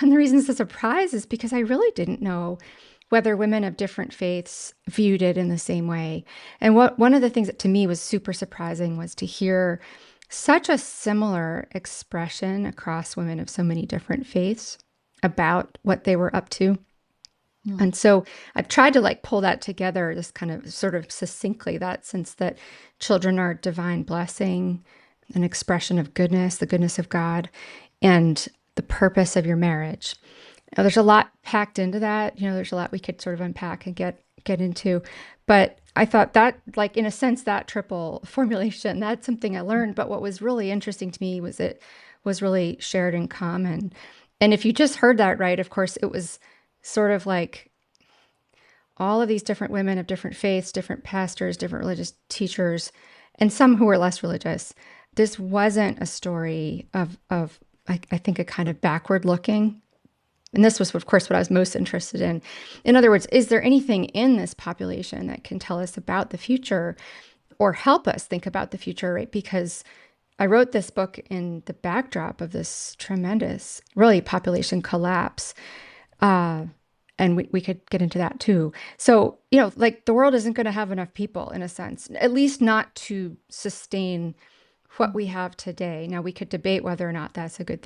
And the reason it's a surprise is because I really didn't know whether women of different faiths viewed it in the same way. And what one of the things that to me was super surprising was to hear such a similar expression across women of so many different faiths about what they were up to. Mm. And so I've tried to like pull that together, just kind of sort of succinctly, that sense that children are a divine blessing, an expression of goodness, the goodness of God, and the purpose of your marriage. Now, there's a lot packed into that. There's a lot we could sort of unpack and get into. But I thought that, like in a sense, that triple formulation, that's something I learned. But what was really interesting to me was it was really shared in common. And if you just heard that right, of course, it was sort of like all of these different women of different faiths, different pastors, different religious teachers, and some who were less religious. This wasn't a story of I think, a kind of backward looking. And this was, of course, what I was most interested in. In other words, is there anything in this population that can tell us about the future or help us think about the future, right? Because I wrote this book in the backdrop of this tremendous, really population collapse. Uh, and we could get into that too. So, like the world isn't going to have enough people in a sense, at least not to sustain what we have today. Now, we could debate whether or not that's a good thing.